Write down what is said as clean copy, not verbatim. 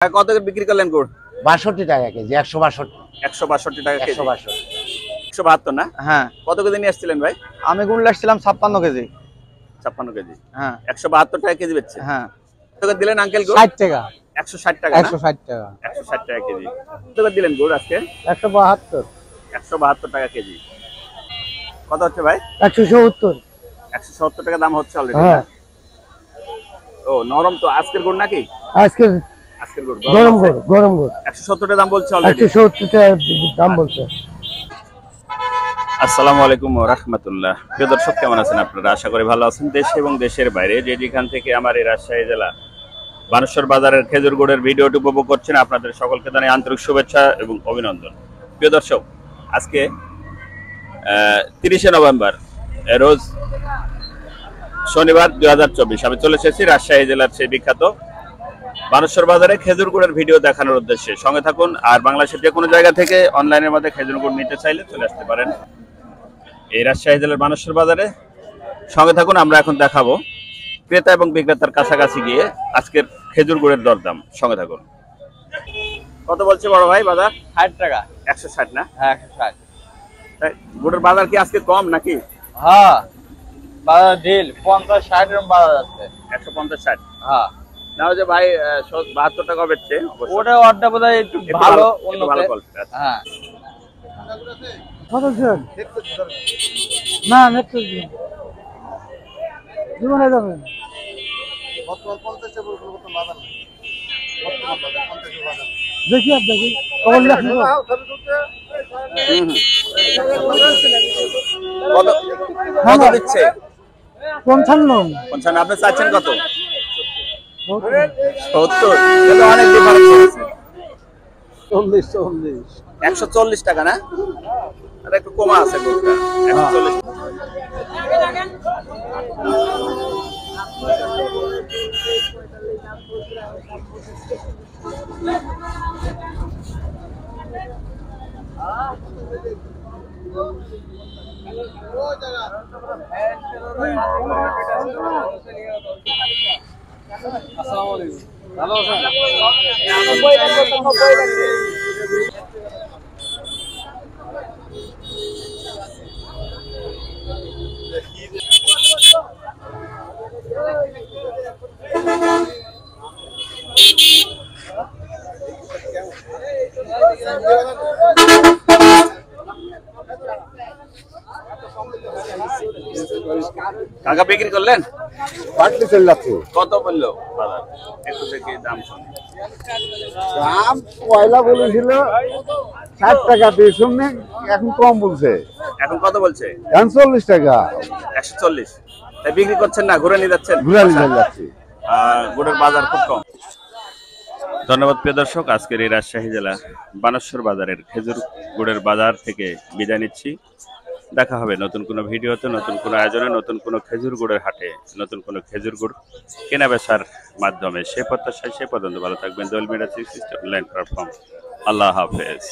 কত করে বিক্রি করলেন গুড়? ৬২ টাকা কেজি। ১৬২। ১৬২ টাকা কেজি। ১৬২। ১৭২ না? হ্যাঁ। কত কেজি নিয়ে আসছিলেন ভাই? আমি গুড় আসছিলাম ৫৬ কেজি। ৫৬ কেজি। হ্যাঁ। ১৭২ টাকা কেজি বেচছে। হ্যাঁ। কত করে দিলেন আঙ্কেল গুড়? ৬০ টাকা। ১৬০ টাকা। ১৬০ টাকা। ১৬০ টাকা কেজি। কত করে দিলেন গুড় আজকে? ১৭২। ১৭২ টাকা কেজি। কত হচ্ছে ভাই? ১৭০। ১৭০ টাকা দাম হচ্ছে অলরেডি। হ্যাঁ। ও নরম তো আজকের গুড় নাকি? আজকের গুড় গরম গুড়, গরম গুড়। ১৭০ টাকা দাম বলছে অলরেডি। ১৭০ টাকা দাম বলছে। আসসালামু আলাইকুম ওয়া রাহমাতুল্লাহ। প্রিয় দর্শক, কেমন আছেন আপনারা? আশা করি ভালো আছেন। দেশ এবং দেশের বাইরে যে যেখান থেকে আমার এই রাজশাহী জেলা বানেশ্বর বাজারের খেজুর গুড়ের ভিডিওটি উপভোগ করছেন, আপনাদের সকলকে জানাই আন্তরিক শুভেচ্ছা এবং অভিনন্দন। প্রিয় দর্শক, আজকে ৩০শে নভেম্বর রোজ শনিবার ২০২৪ আমি চলে এসেছি রাজশাহী জেলার সেই বিখ্যাত বানেশ্বর বাজারে খেজুর গুড়ের ভিডিও দেখানোর উদ্দেশ্যে। সঙ্গে থাকুন। আর বাংলাদেশের যে কোনো জায়গা থেকে অনলাইনের মধ্যে খেজুর গুড় নিতে চাইলে চলে আসতে পারেন এই রাজশাহী জেলার বানেশ্বর বাজারে। সঙ্গে থাকুন। আমরা এখন দেখাবো ক্রেতা এবং বিক্রেতার কাছাকাছি গিয়ে আজকের খেজুর গুড়ের দরদাম। সঙ্গে থাকুন। কত বলছে বড় ভাই বাজার? ৬০ টাকা। ১৬০ না? হ্যাঁ ১৬০। গুড়ের বাজার কি আজকে কম নাকি? হ্যাঁ, বাজার ডিল ৫০-৬০ এরকম বাজার আছে। ১৫০-৬০। হ্যাঁ। না যে ভাই ৭২ টাকা বেচছে। ওটা অর্ডার বোধহয় একটু ভালো অন্য ভালো কোয়ালিটি। হ্যাঁ। কত জন? না নেট জীবনে যাবে। দেখি আপনাকে কখন দেখি কত দিচ্ছে? ৫৫। আপনি চাচ্ছেন কত? ৭০। এটা অনেক ডিফারেন্স আছে। ১৪০ টাকা না? আর একটু কমা আছে গুড়টা। ১৪০। ভালো আছেন? কাকা বিক্রি করলেন? পাটলি চলে যাচ্ছে। কত বললো বাজার? একটু দেখি দাম শুনি। দাম পয়লা বলেছিল ৬০ টাকা দিয়ে, শুনে এখন কম বলছে। এখন কত বলছে? ৪০ টাকা। ১৪০। তাই বিক্রি করছেন না, ঘুরে নিয়ে যাচ্ছেন? ঘুরে নিয়ে যাচ্ছি। গুড়ের বাজার খুব কম। ধন্যবাদ প্রিয় দর্শক। আজকের এই রাজশাহী জেলা বানেশ্বর বাজারের খেজুর গুড়ের বাজার থেকে বিদায় নিচ্ছি। দেখা হবে নতুন কোনো ভিডিওতে, নতুন কোনো আয়োজনে, নতুন কোনো খেজুর গুড়ের হাটে, নতুন কোনো খেজুর গুড় কেনা বেচার মাধ্যমে। সে প্রত্যাশায় সে পর্যন্ত ভালো থাকবেন। দোয়েল মিডিয়া 360 অনলাইন প্ল্যাটফর্ম। আল্লাহ হাফেজ।